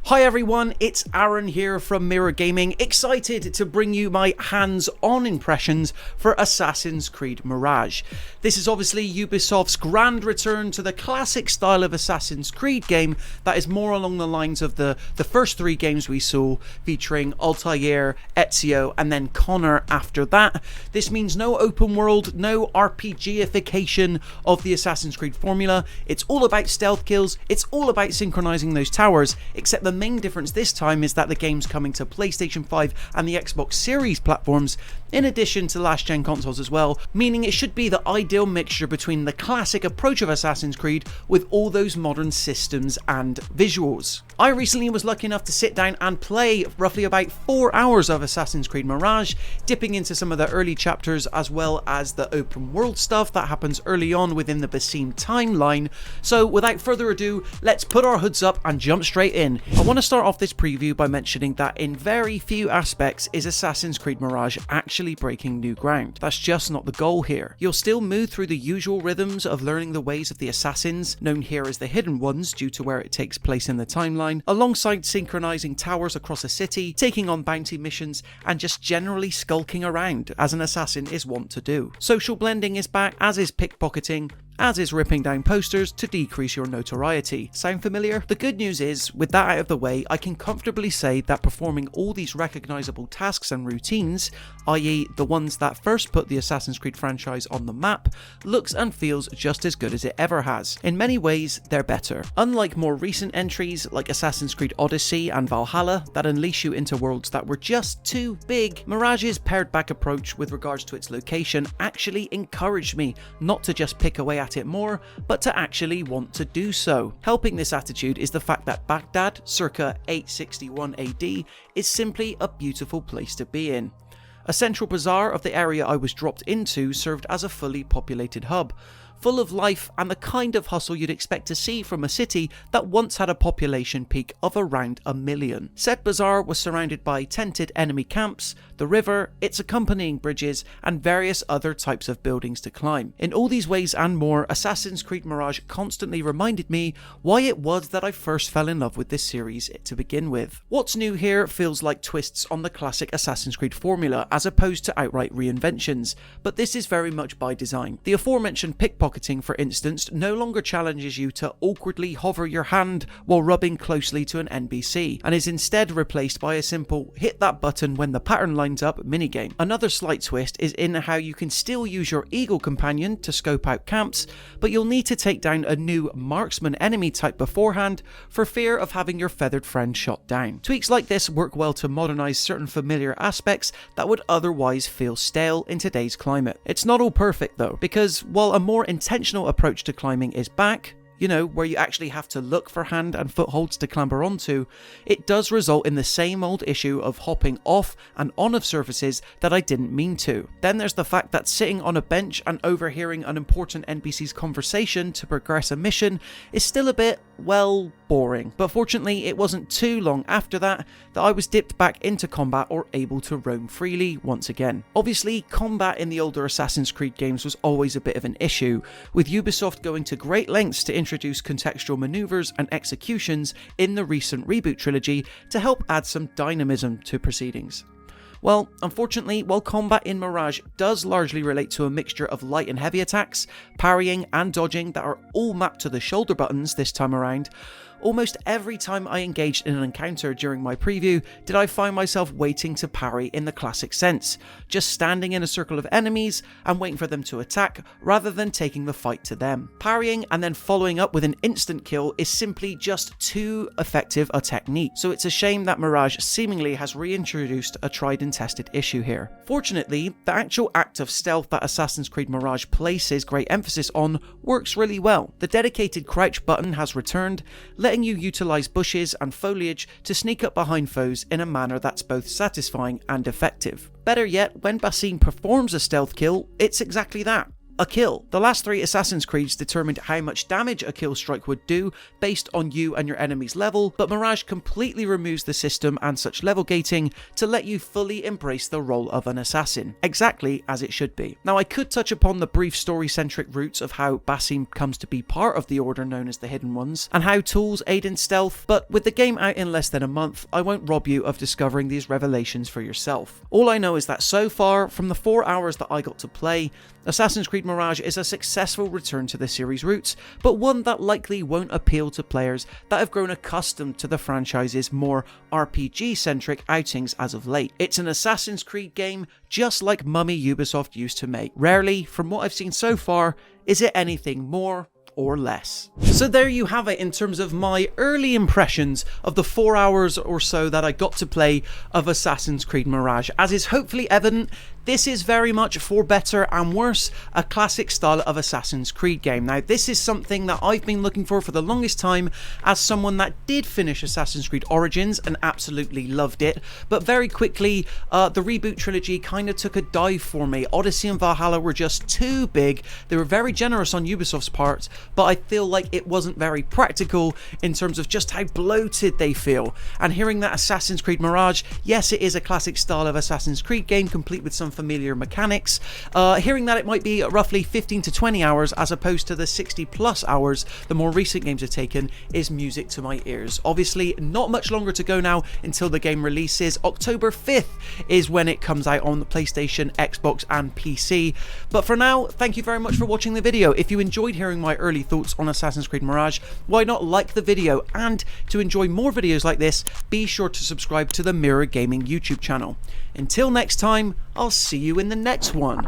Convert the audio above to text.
Hi everyone, it's Aaron here from Mirror Gaming, excited to bring you my hands-on impressions for Assassin's Creed Mirage. This is obviously Ubisoft's grand return to the classic style of Assassin's Creed game that is more along the lines of the first three games we saw, featuring Altair, Ezio, and then Connor after that. This means no open world, no RPGification of the Assassin's Creed formula. It's all about stealth kills, it's all about synchronizing those towers, except the main difference this time is that the game's coming to PlayStation 5 and the Xbox Series platforms, in addition to last-gen consoles as well, meaning it should be the ideal mixture between the classic approach of Assassin's Creed with all those modern systems and visuals. I recently was lucky enough to sit down and play roughly about 4 hours of Assassin's Creed Mirage, dipping into some of the early chapters as well as the open world stuff that happens early on within the Basim timeline. So without further ado, let's put our hoods up and jump straight in. I want to start off this preview by mentioning that in very few aspects is Assassin's Creed Mirage actually breaking new ground. That's just not the goal here. You'll still move through the usual rhythms of learning the ways of the assassins, known here as the Hidden Ones due to where it takes place in the timeline, alongside synchronizing towers across a city, taking on bounty missions, and just generally skulking around as an assassin is wont to do. Social blending is back, as is pickpocketing, as is ripping down posters to decrease your notoriety. Sound familiar? The good news is, with that out of the way, I can comfortably say that performing all these recognizable tasks and routines, i.e. the ones that first put the Assassin's Creed franchise on the map, looks and feels just as good as it ever has. In many ways, they're better. Unlike more recent entries like Assassin's Creed Odyssey and Valhalla that unleash you into worlds that were just too big, Mirage's pared back approach with regards to its location actually encouraged me not to just pick away at it more, but to actually want to do so. Helping this attitude is the fact that Baghdad, circa 861 AD, is simply a beautiful place to be in. A central bazaar of the area I was dropped into served as a fully populated hub, full of life and the kind of hustle you'd expect to see from a city that once had a population peak of around 1 million. Said bazaar was surrounded by tented enemy camps, the river, its accompanying bridges, and various other types of buildings to climb. In all these ways and more, Assassin's Creed Mirage constantly reminded me why it was that I first fell in love with this series to begin with. What's new here feels like twists on the classic Assassin's Creed formula as opposed to outright reinventions, but this is very much by design. The aforementioned pickpocketing, for instance, no longer challenges you to awkwardly hover your hand while rubbing closely to an NPC, and is instead replaced by a simple hit that button when the pattern lines up minigame. Another slight twist is in how you can still use your eagle companion to scope out camps, but you'll need to take down a new marksman enemy type beforehand for fear of having your feathered friend shot down. Tweaks like this work well to modernize certain familiar aspects that would otherwise feel stale in today's climate. It's not all perfect though, because while a more intentional approach to climbing is back, you know, where you actually have to look for hand and footholds to clamber onto, it does result in the same old issue of hopping off and on of surfaces that I didn't mean to. Then there's the fact that sitting on a bench and overhearing an important NPC's conversation to progress a mission is still a bit, well, boring. But fortunately, it wasn't too long after that I was dipped back into combat or able to roam freely once again. Obviously, combat in the older Assassin's Creed games was always a bit of an issue, with Ubisoft going to great lengths to introduce contextual maneuvers and executions in the recent reboot trilogy to help add some dynamism to proceedings. Well, unfortunately, while combat in Mirage does largely relate to a mixture of light and heavy attacks, parrying and dodging that are all mapped to the shoulder buttons this time around, almost every time I engaged in an encounter during my preview did I find myself waiting to parry in the classic sense, just standing in a circle of enemies and waiting for them to attack rather than taking the fight to them. Parrying and then following up with an instant kill is simply just too effective a technique, so it's a shame that Mirage seemingly has reintroduced a tried and tested issue here. Fortunately, the actual act of stealth that Assassin's Creed Mirage places great emphasis on works really well. The dedicated crouch button has returned, letting you utilize bushes and foliage to sneak up behind foes in a manner that's both satisfying and effective. Better yet, when Basim performs a stealth kill, it's exactly that. a kill. The last 3 Assassin's Creeds determined how much damage a kill strike would do based on you and your enemy's level, but Mirage completely removes the system and such level gating to let you fully embrace the role of an assassin, exactly as it should be. Now, I could touch upon the brief story-centric roots of how Basim comes to be part of the Order known as the Hidden Ones, and how tools aid in stealth, but with the game out in less than a month, I won't rob you of discovering these revelations for yourself. All I know is that so far, from the 4 hours that I got to play, Assassin's Creed Mirage is a successful return to the series' roots, but one that likely won't appeal to players that have grown accustomed to the franchise's more RPG-centric outings as of late. It's an Assassin's Creed game just like Mummy Ubisoft used to make. Rarely, from what I've seen so far, is it anything more or less. So there you have it in terms of my early impressions of the 4 hours or so that I got to play of Assassin's Creed Mirage. As is hopefully evident, this is very much, for better and worse, a classic style of Assassin's Creed game. Now, this is something that I've been looking for the longest time as someone that did finish Assassin's Creed Origins and absolutely loved it, but very quickly, the reboot trilogy kind of took a dive for me. Odyssey and Valhalla were just too big. They were very generous on Ubisoft's part, but I feel like it wasn't very practical in terms of just how bloated they feel. And hearing that Assassin's Creed Mirage, yes, it is a classic style of Assassin's Creed game, complete with some familiar mechanics. Hearing that it might be roughly 15 to 20 hours as opposed to the 60 plus hours the more recent games have taken is music to my ears. Obviously, not much longer to go now until the game releases. October 5th is when it comes out on the PlayStation, Xbox and PC. But for now, thank you very much for watching the video. If you enjoyed hearing my early thoughts on Assassin's Creed Mirage, why not like the video? And to enjoy more videos like this, be sure to subscribe to the Mirror Gaming YouTube channel. Until next time, I'll see you in the next one.